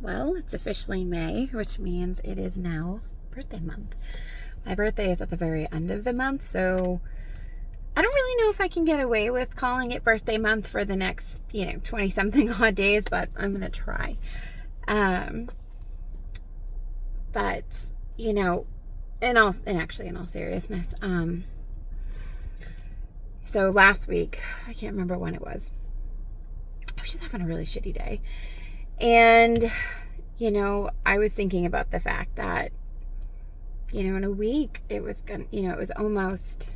Well, it's officially May, which means it is now birthday month. My birthday is at the very end of the month, so I don't really know if I can get away with calling it birthday month for the next, 20 something odd days, but I'm going to try. But, in all seriousness, so last week, I can't remember when it was. I was just having a really shitty day. And, I was thinking about the fact that, in a week it was almost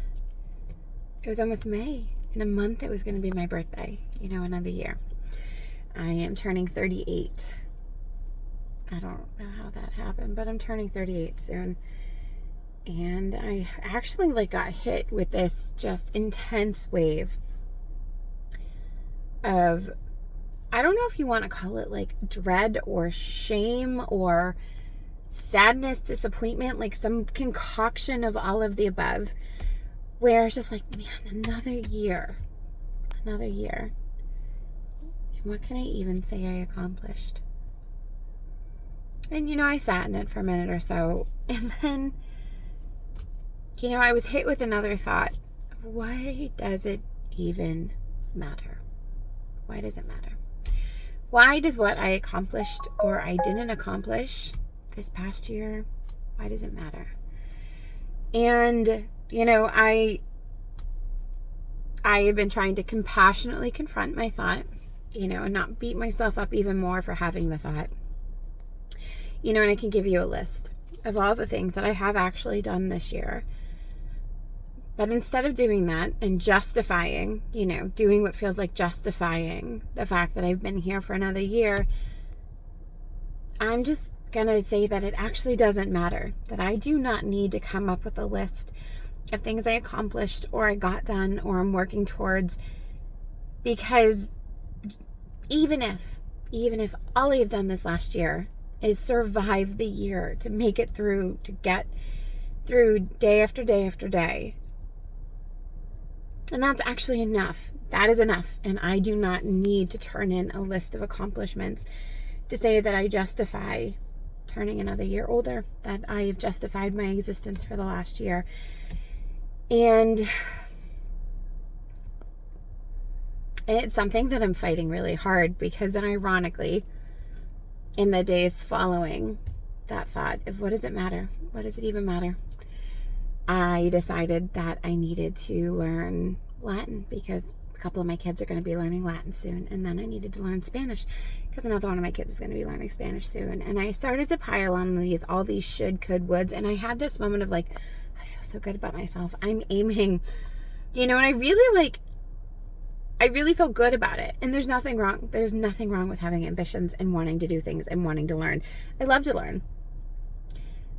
May. In a month it was going to be my birthday, another year. I am turning 38. I don't know how that happened, but I'm turning 38 soon. And I actually got hit with this just intense wave of, I don't know if you want to call it dread or shame or sadness, disappointment, some concoction of all of the above, where it's just man, another year. And what can I even say I accomplished? And, I sat in it for a minute or so, and then, I was hit with another thought. Why does it even matter? Why does it matter? Why does what I accomplished or I didn't accomplish this past year, why does it matter? And, I have been trying to compassionately confront my thought, and not beat myself up even more for having the thought. And I can give you a list of all the things that I have actually done this year. But instead of doing that and justifying, doing what feels like justifying the fact that I've been here for another year, I'm just going to say that it actually doesn't matter, that I do not need to come up with a list of things I accomplished or I got done or I'm working towards, because even if all I have done this last year is survive the year, to make it through, to get through day after day after day, and that's actually enough. That is enough. And I do not need to turn in a list of accomplishments to say that I justify turning another year older, that I have justified my existence for the last year. And it's something that I'm fighting really hard, because then ironically, in the days following that thought of what does it matter? What does it even matter? I decided that I needed to learn Latin, because a couple of my kids are going to be learning Latin soon. And then I needed to learn Spanish, because another one of my kids is going to be learning Spanish soon. And I started to pile on all these should, could, woulds. And I had this moment of I feel so good about myself. I'm aiming, and I really felt good about it. And there's nothing wrong. There's nothing wrong with having ambitions and wanting to do things and wanting to learn. I love to learn.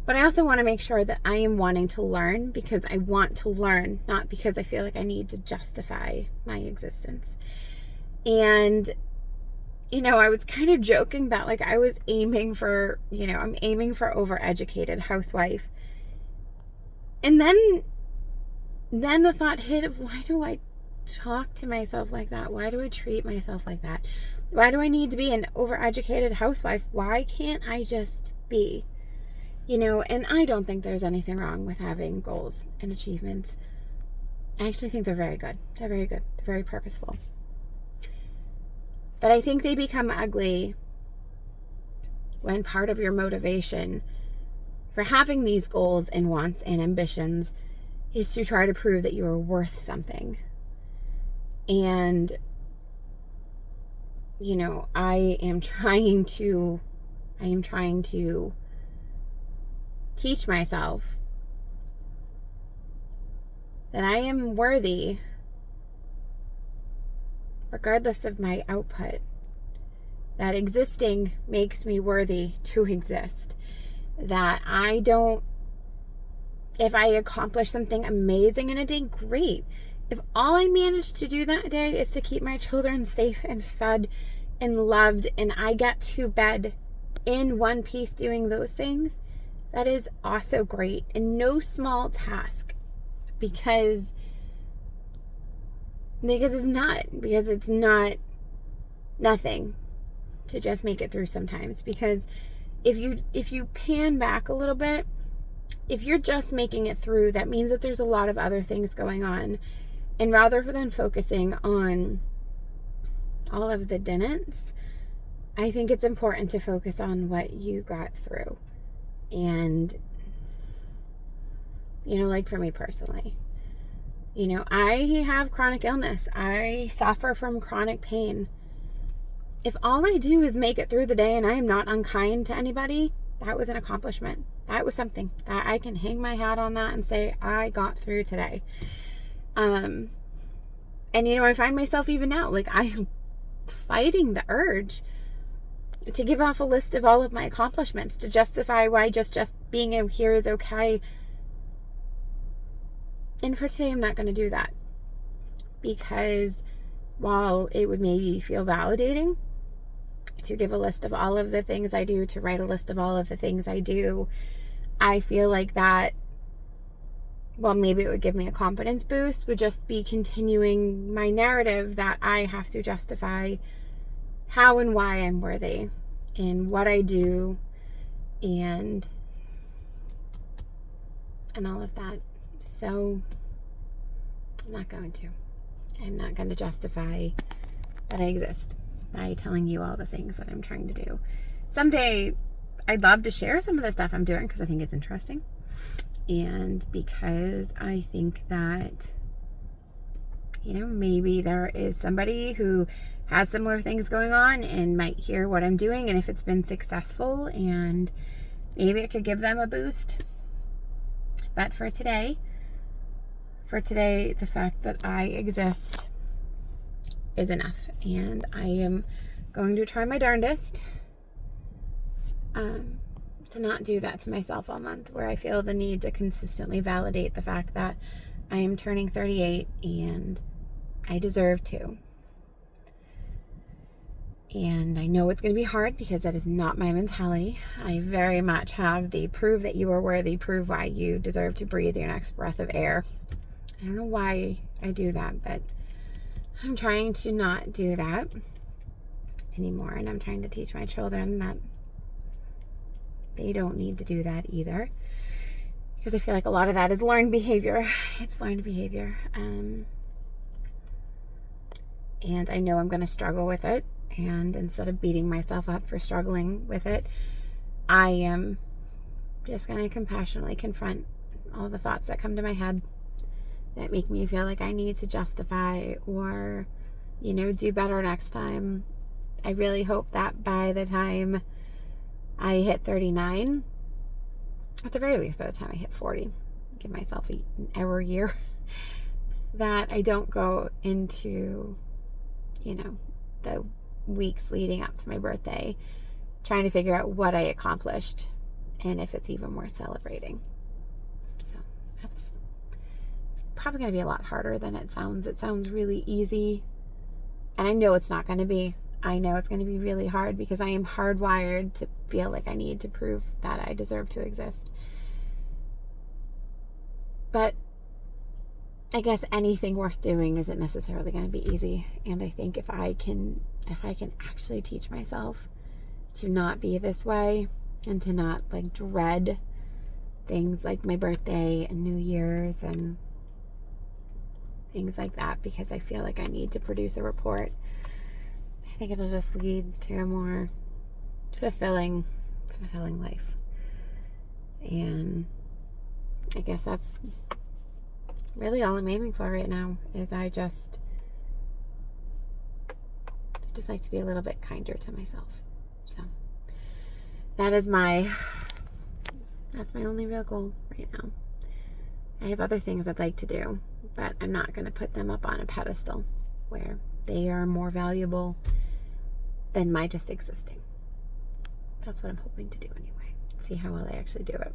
But I also want to make sure that I am wanting to learn because I want to learn, not because I feel like I need to justify my existence. And, I was kind of joking that I was aiming for, I'm aiming for overeducated housewife. And then the thought hit of, why do I talk to myself like that? Why do I treat myself like that? Why do I need to be an overeducated housewife? Why can't I just be? And I don't think there's anything wrong with having goals and achievements. I actually think they're very good. They're very good. They're very purposeful. But I think they become ugly when part of your motivation for having these goals and wants and ambitions is to try to prove that you are worth something. And, I am trying to teach myself that I am worthy regardless of my output, that existing makes me worthy to exist, that if I accomplish something amazing in a day, great. If all I manage to do that day is to keep my children safe and fed and loved, and I get to bed in one piece doing those things, that is also great, and no small task, because it's not nothing. to just make it through sometimes. Because if you pan back a little bit, if you're just making it through, that means that there's a lot of other things going on. And rather than focusing on all of the didn'ts, I think it's important to focus on what you got through. And, like for me personally, I have chronic illness. I suffer from chronic pain. If all I do is make it through the day and I am not unkind to anybody, that was an accomplishment. That was something that I can hang my hat on that and say, I got through today. And I find myself even now, like, I'm fighting the urge to give off a list of all of my accomplishments to justify why just being here is okay. And for today, I'm not going to do that, because while it would maybe feel validating to give a list of all of the things I do, to write a list of all of the things I do, I feel like that, well, maybe it would give me a confidence boost, would just be continuing my narrative that I have to justify how and why I'm worthy and what I do and all of that. So I'm not going to. I'm not going to justify that I exist by telling you all the things that I'm trying to do. Someday, I'd love to share some of the stuff I'm doing because I think it's interesting. And because I think that, maybe there is somebody who has similar things going on and might hear what I'm doing, and if it's been successful, and maybe it could give them a boost. But for today, the fact that I exist is enough. And I am going to try my darndest to not do that to myself all month, where I feel the need to consistently validate the fact that I am turning 38 and I deserve to. And I know it's going to be hard because that is not my mentality. I very much have the prove that you are worthy, prove why you deserve to breathe your next breath of air. I don't know why I do that, but I'm trying to not do that anymore. And I'm trying to teach my children that they don't need to do that either. Because I feel like a lot of that is learned behavior. It's learned behavior. And I know I'm going to struggle with it. And instead of beating myself up for struggling with it, I am just going to compassionately confront all the thoughts that come to my head that make me feel like I need to justify or, do better next time. I really hope that by the time I hit 39, at the very least by the time I hit 40, give myself an error year, that I don't go into, the weeks leading up to my birthday trying to figure out what I accomplished and if it's even worth celebrating. So it's probably going to be a lot harder than it sounds. It sounds really easy, and I know it's not going to be. I know it's going to be really hard because I am hardwired to feel like I need to prove that I deserve to exist. But I guess anything worth doing isn't necessarily going to be easy. And I think if I can actually teach myself to not be this way and to not dread things like my birthday and New Year's and things like that because I feel like I need to produce a report, I think it'll just lead to a more fulfilling life. And I guess that's really all I'm aiming for right now, is I just like to be a little bit kinder to myself. So that's my only real goal right now. I have other things I'd like to do, but I'm not going to put them up on a pedestal where they are more valuable than my just existing. That's what I'm hoping to do anyway. See how well I actually do it.